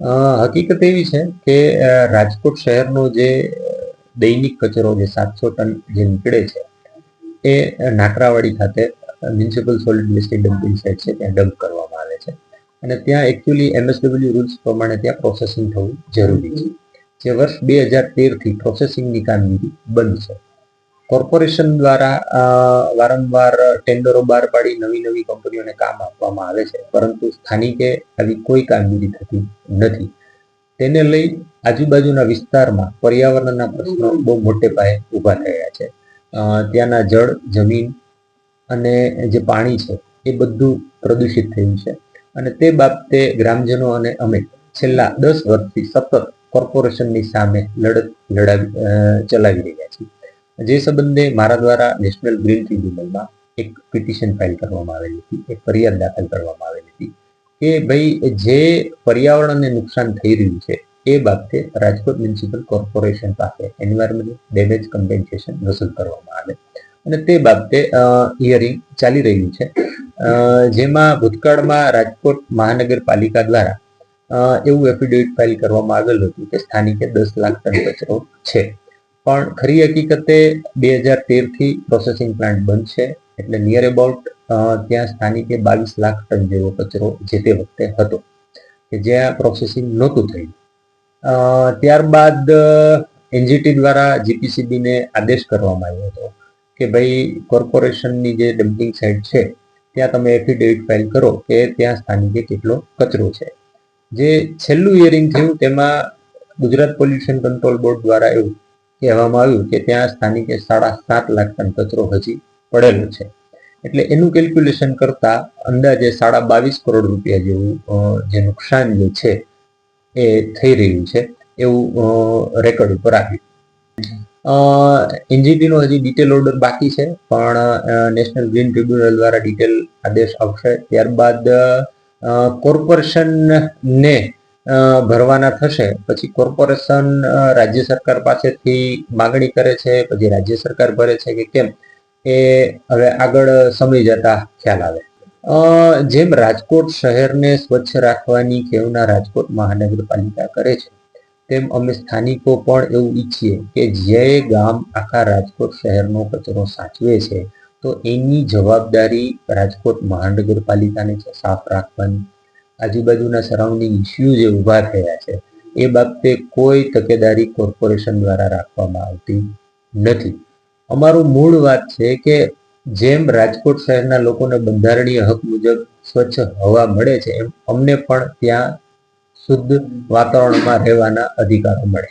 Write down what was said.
હકીકત એવી છે કે રાજકોટ શહેરનો જે દૈનિક કચરો જે 700 ટન જે નીકળે છે એ નાકરાવાડી ખાતે municipal solid waste dumping site છે ત્યાં ડમ્પ કરવામાં આવે છે અને ત્યાં એકચ્યુઅલી MSW રૂલ્સ પ્રમાણે ત્યાં પ્રોસેસિંગ થવું જરૂરી છે જે વર્ષ 2013થી પ્રોસેસિંગની કામગીરી બંધ છે. કોર્પોરેશન દ્વારા વારંવાર ટેન્ડરો બહાર પાડી નવી નવી કંપનીઓને કામ આપવામાં આવે છે, પરંતુ સ્થાનિકે આવી કોઈ કામગીરી થતી નથી. તેને લઈ આજુબાજુના વિસ્તારમાં પર્યાવરણના પ્રશ્નો બહુ મોટે પાયે ઊભા થયા છે. ત્યાંના જળ, જમીન અને જે પાણી છે એ બધું પ્રદૂષિત થયું છે અને તે બાબતે ગ્રામજનો અને અમે છેલ્લા 10 વર્ષથી સતત કોર્પોરેશનની સામે લડત ચલાવી રહ્યા છીએ. જે સંબંધે મારા દ્વારા નેશનલ ગ્રીન ટ્રિબ્યુનલમાં એક પિટિશન ફાઇલ કરવામાં આવેલી હતી, એક ફરિયાદ દાખલ કરવામાં આવેલી હતી કે ભાઈ જે પર્યાવરણને નુકસાન થઈ રહ્યું છે એ બાબતે રાજકોટ મ્યુનિસિપલ કોર્પોરેશન પાસે એન્વાયરમેન્ટ ડેમેજ કમ્પેન્સેશન વસૂલ કરવામાં આવે અને તે બાબતે હિયરિંગ ચાલી રહ્યું છે, જેમાં ભૂતકાળમાં રાજકોટ મહાનગરપાલિકા દ્વારા એવું એફિડેવિટ ફાઇલ કરવામાં આવેલું હતું કે સ્થાનિકે 10 લાખ ટન કચરો છે, પણ ખરી હકીકતે 2013થી પ્રોસેસિંગ પ્લાન્ટ બંધ છે, એટલે નિયર અબાઉટ ત્યાં સ્થાનિકે 22 લાખ ટન જેવો કચરો જે તે વખતે હતો કે જ્યાં પ્રોસેસિંગ નહોતું થયું. ત્યારબાદ NGT દ્વારા GPCBને આદેશ કરવામાં આવ્યો હતો કે ભાઈ કોર્પોરેશનની જે ડમ્પિંગ સાઇટ છે ત્યાં તમે એફિડેવિટ ફાઇલ કરો કે ત્યાં સ્થાનિકે કેટલો કચરો છે. જે છેલ્લું હિયરિંગ થયું તેમાં ગુજરાત પોલ્યુશન કંટ્રોલ બોર્ડ દ્વારા એવું કહેવામાં આવ્યું કે ત્યાં સ્થાનિકે 7.5 લાખ ટન કચરો હજી પડેલો છે, એટલે એનું કેલ્ક્યુલેશન કરતા અંદાજે 22.5 કરોડ રૂપિયા જેવું જે નુકસાન જે છે એ થઈ રહ્યું છે એવું રેકોર્ડ ઉપર આવ્યું. NGTનો હજી ડિટેલ ઓર્ડર બાકી છે, પણ નેશનલ ગ્રીન ટ્રિબ્યુનલ દ્વારા ડિટેલ આદેશ આવશે ત્યારબાદ કોર્પોરેશનને ભરવાના થશે. પછી કોર્પોરેશન રાજ્ય સરકાર પાસેથી માગણી કરે છે, પછી રાજ્ય સરકાર ભરે છે કે કેમ એ હવે આગળ સમય જતા ખ્યાલ આવે. જેમ રાજકોટ શહેરને સ્વચ્છ રાખવાની ખેવના રાજકોટ મહાનગરપાલિકા કરે છે, તેમ અમે સ્થાનિકો પણ એવું ઈચ્છીએ કે જે ગામ આખા રાજકોટ શહેરનો કચરો સાચવે છે તો એની જવાબદારી રાજકોટ મહાનગરપાલિકાને છે સાફ રાખવાની. આજુબાજુના સરાઉન્ડિંગ ઇસ્યુ જે ઊભા થયા છે એ બાબતે કોઈ તકેદારી કોર્પોરેશન દ્વારા રાખવામાં આવતી નથી. અમારું મૂળ વાત છે કે જેમ રાજકોટ શહેરના લોકોને બંધારણીય હક મુજબ સ્વચ્છ હવા મળે છે એમ અમને પણ ત્યાં શુદ્ધ વાતાવરણમાં રહેવાના અધિકારો મળે.